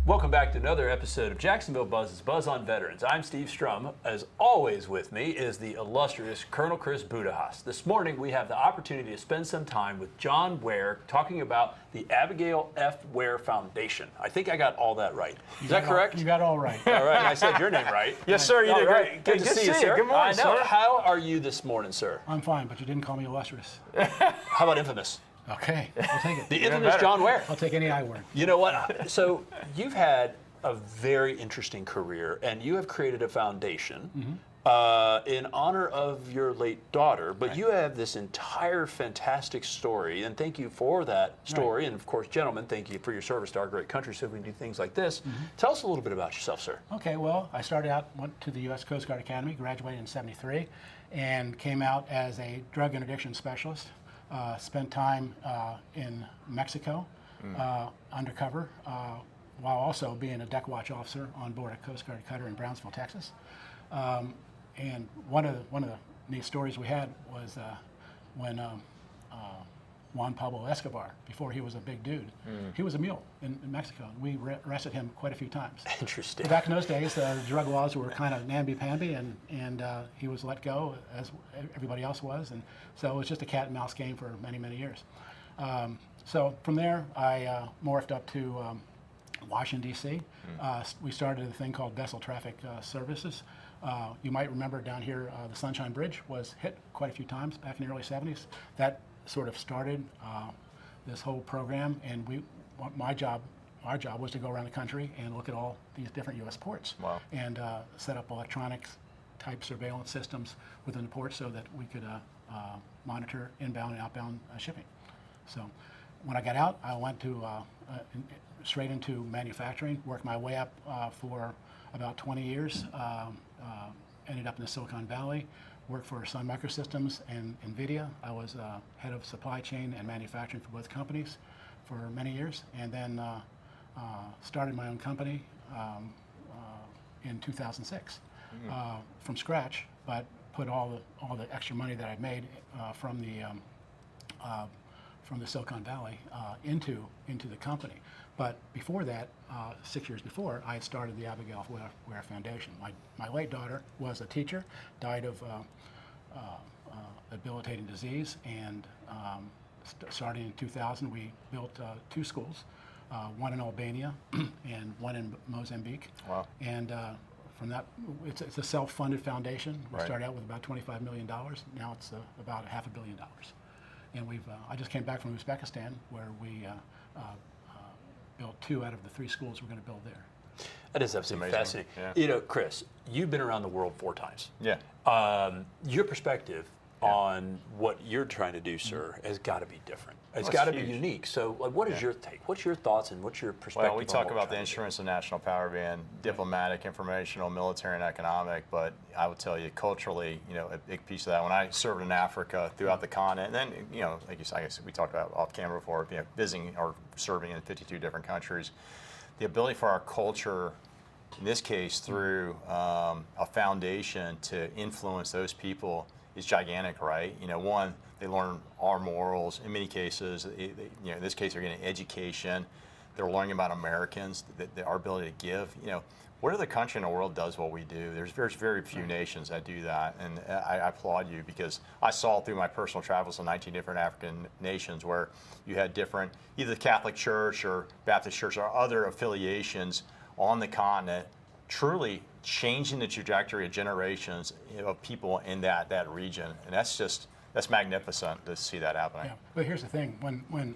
Welcome back to another episode of Jacksonville Buzz's Buzz on Veterans. I'm Steve Strum. As always with me is the illustrious Colonel Chris Budihas. This morning we have the opportunity to spend some time with John Ware talking about the Abigail F. Ware Foundation. I think I got all that right. Is that correct? You got it all right. All right, I said your name right. Yes, sir, you did great. Good to see you, sir. Good morning, I know. sir. How are you this morning, sir? I'm fine, but you didn't call me illustrious. How about infamous? Okay, I'll take it. The infamous John Ware. I'll take any I word. You know what? So you've had a very interesting career, and you have created a foundation in honor of your late daughter, but you have this entire fantastic story, and thank you for that story. And of course, gentlemen, thank you for your service to our great country so we can do things like this. Tell us a little bit about yourself, sir. Okay, well, I started out, went to the U.S. Coast Guard Academy, graduated in '73, and came out as a drug interdiction specialist. Spent time in Mexico, undercover, while also being a deck watch officer on board a Coast Guard cutter in Brownsville, Texas. And one of the neat stories we had was when Juan Pablo Escobar, before he was a big dude, he was a mule in Mexico. And we arrested him quite a few times. Interesting. But back in those days, the drug laws were kind of namby-pamby, and he was let go as everybody else was. And so it was just a cat and mouse game for many, many years. So from there, I morphed up to Washington, D.C. We started a thing called Vessel Traffic Services. You might remember down here, the Sunshine Bridge was hit quite a few times back in the early '70s. That sort of started this whole program, and our job was to go around the country and look at all these different U.S. ports. Wow. And set up electronics type surveillance systems within the port so that we could monitor inbound and outbound shipping. So when I got out, I went to straight into manufacturing, worked my way up for about 20 years, ended up in the Silicon Valley, worked for Sun Microsystems and NVIDIA. I was head of supply chain and manufacturing for both companies for many years, and then started my own company in 2006 from scratch, but put all the extra money that I made from the Silicon Valley into the company. But before that, 6 years before, I had started the Abigail F. Ware Foundation. My late daughter was a teacher, died of debilitating disease, and starting in 2000, we built 2 schools, one in Albania and one in Mozambique. Wow. And from that, it's a self-funded foundation. We Right. started out with about $25 million. Now it's about $500 million. And I just came back from Uzbekistan, where we built 2 out of the 3 schools we're going to build there. That is absolutely amazing. fascinating. Yeah. You know, Chris, you've been around the world 4 times. Yeah. Your perspective on what you're trying to do, sir, has got to be different. It's Well, got to it's be huge. unique. So, like, what is your take? What's your thoughts and what's your perspective? Well, we on talk what we're about the trying to do? instruments of national power being diplomatic, informational, military, and economic, but I would tell you culturally, a big piece of that. When I served in Africa throughout the continent, and then, like I guess we talked about off camera before, visiting or serving in 52 different countries, the ability for our culture, in this case through a foundation, to influence those people is gigantic, right? One, they learn our morals. In many cases, in this case, they're getting education. They're learning about Americans, our ability to give. What other country in the world does what we do? There's very few nations that do that, and I applaud you, because I saw through my personal travels in 19 different African nations where you had different, either the Catholic Church or Baptist Church or other affiliations on the continent, truly changing the trajectory of generations of people in that region, and that's magnificent to see that happening. Yeah, but here's the thing. When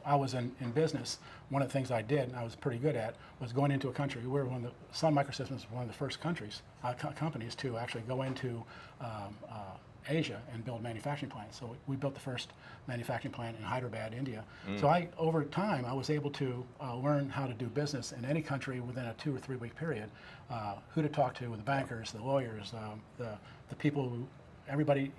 I was in business, one of the things I did, and I was pretty good at, was going into a country. We were Sun Microsystems was one of the first companies to actually go into Asia and build manufacturing plants. So we built the first manufacturing plant in Hyderabad, India. So over time, I was able to learn how to do business in any country within a 2 or 3 week period. Who to talk to, the bankers, the lawyers, the people, everybody,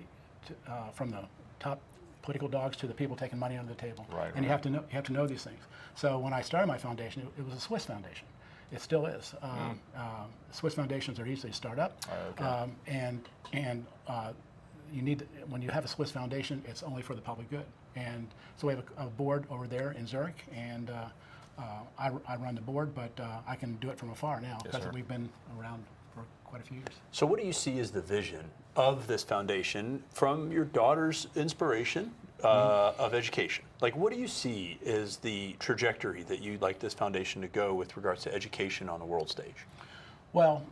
from the top political dogs to the people taking money under the table. Right, and you have to know these things. So when I started my foundation, it was a Swiss foundation. It still is. Swiss foundations are easily start up, and you need, when you have a Swiss foundation, it's only for the public good. And so we have a board over there in Zurich, and I run the board, but I can do it from afar now because sir. we've been around for quite a few years. So what do you see as the vision of this foundation from your daughter's inspiration of education? Like, what do you see as the trajectory that you'd like this foundation to go with regards to education on the world stage? Well,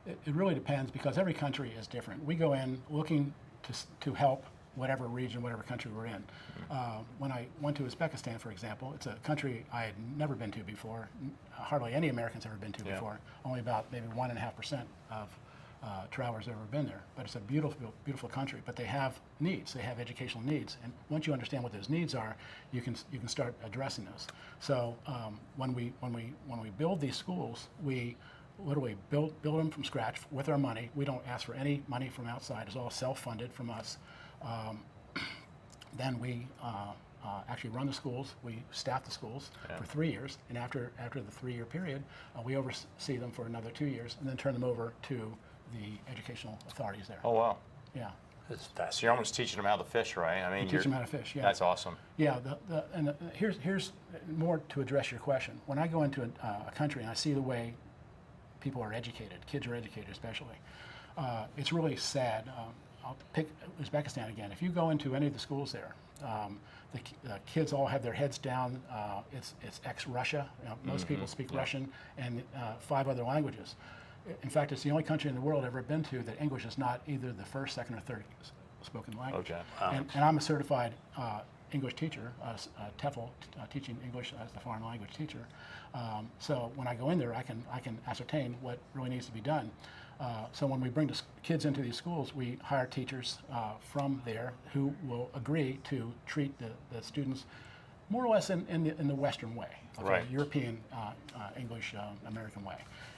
it really depends because every country is different. We go in looking to help whatever region, whatever country we're in. When I went to Uzbekistan, for example, it's a country I had never been to before. Hardly any Americans ever been to before. Only about maybe 1.5% of travelers have ever been there. But it's a beautiful, beautiful country. But they have needs. They have educational needs. And once you understand what those needs are, you can start addressing those. So when we build these schools, we literally build them from scratch with our money. We don't ask for any money from outside. It's all self-funded from us. Then we actually run the schools. We staff the schools for 3 years, and after the 3-year period, we oversee them for another 2 years, and then turn them over to the educational authorities there. Oh, wow. Yeah. It's So fascinating. you're almost teaching them how to fish, right? I mean, Teach them how to fish. Yeah. That's awesome. Yeah. Here's more to address your question. When I go into a country and I see the way people are educated, kids are educated especially, it's really sad. I'll pick Uzbekistan again. If you go into any of the schools there, the kids all have their heads down. It's ex-Russia. Most people speak Russian and 5 other languages. In fact, it's the only country in the world I've ever been to that English is not either the first, second, or third spoken language. Okay. And I'm a certified English teacher, TEFL, teaching English as the foreign language teacher. So when I go in there, I can ascertain what really needs to be done. So when we bring the kids into these schools, we hire teachers from there who will agree to treat the students more or less in the Western way, okay? Right. European English American way,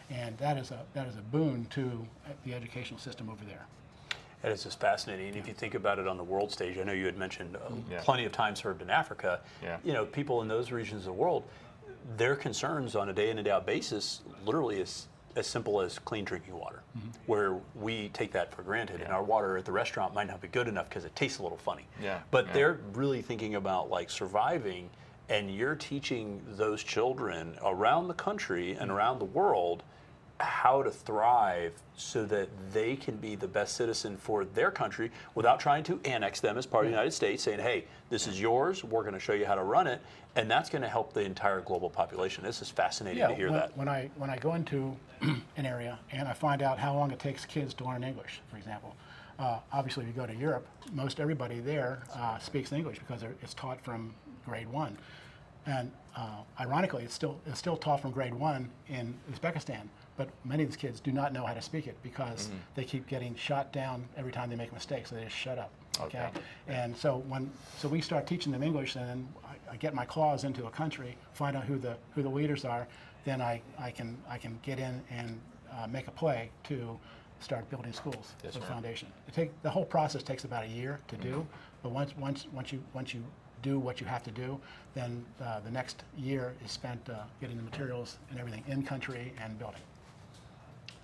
and that is a boon to the educational system over there. That is just fascinating. And if you think about it on the world stage, I know you had mentioned Yeah. plenty of time served in Africa. Yeah. You know, people in those regions of the world, their concerns on a day in and day out basis literally is as simple as clean drinking water, where we take that for granted, and our water at the restaurant might not be good enough because it tastes a little funny. Yeah. But Yeah. they're really thinking about like surviving, and you're teaching those children around the country and around the world how to thrive so that they can be the best citizen for their country without trying to annex them as part of the United States, saying, hey, this is yours, we're going to show you how to run it, and that's going to help the entire global population. This is fascinating to hear that. When I go into an area and I find out how long it takes kids to learn English, for example, obviously if you go to Europe, most everybody there speaks English because it's taught from grade 1. And ironically, it's still taught from grade 1 in Uzbekistan, but many of these kids do not know how to speak it because they keep getting shot down every time they make a mistake, so they just shut up. Okay. And so we start teaching them English, and then I get my claws into a country, find out who the leaders are, then I can get in and make a play to start building schools for the foundation. The whole process takes about a year to do, but once you do what you have to do, then the next year is spent getting the materials and everything in country and building.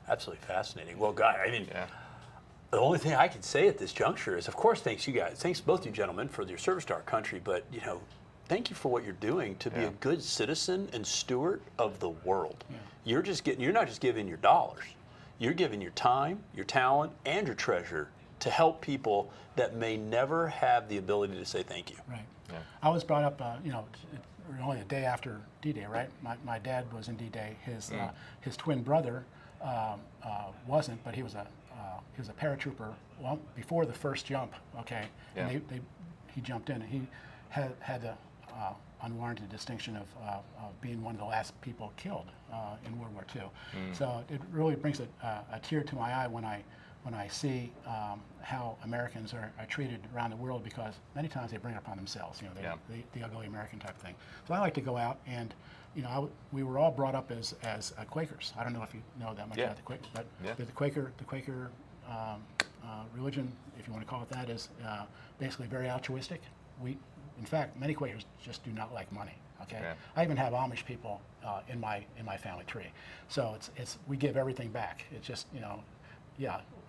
Absolutely fascinating. Well, Guy, I mean, the only thing I can say at this juncture is, of course, thanks you guys, thanks both you gentlemen for your service to our country, but you know, thank you for what you're doing to be a good citizen and steward of the world. You're not just giving your dollars, you're giving your time, your talent, and your treasure to help people that may never have the ability to say thank you. Right. Yeah. I was brought up, only a day after D-Day, right? My dad was in D-Day. His twin brother wasn't, but he was a paratrooper before the first jump. Okay, and he jumped in. He had the unwarranted distinction of being one of the last people killed in World War II. So it really brings a tear to my eye when I see how Americans are treated around the world, because many times they bring it upon themselves, the ugly American type of thing. So I like to go out and, we were all brought up as Quakers. I don't know if you know that much about the Quaker, but the Quaker religion, if you want to call it that, is basically very altruistic. In fact, many Quakers just do not like money. Okay, I even have Amish people in my family tree. So we give everything back. It's just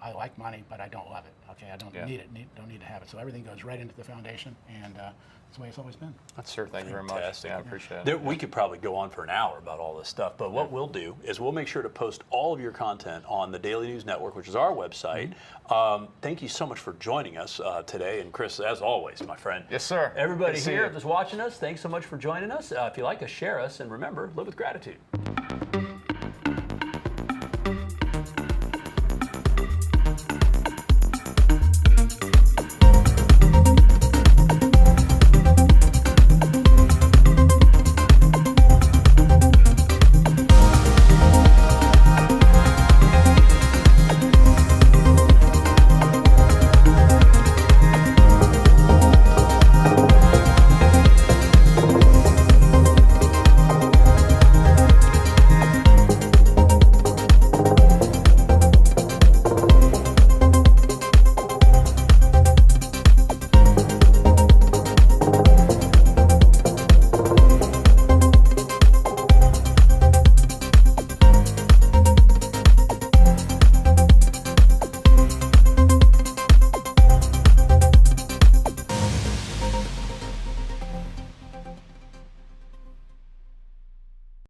I like money, but I don't love it. Okay, I don't Yeah. need it. Don't need to have it. So everything goes right into the foundation, and that's the way it's always been. That's Thank you very much. fantastic. Yeah, I appreciate There, it. we could probably go on for an hour about all this stuff, but what we'll do is we'll make sure to post all of your content on the Daily News Network, which is our website. Thank you so much for joining us today, and Chris, as always, my friend. Yes, sir. Everybody Good to see here you. that's watching us, thanhanks so much for joining us. If you like us, share us, and remember, live with gratitude.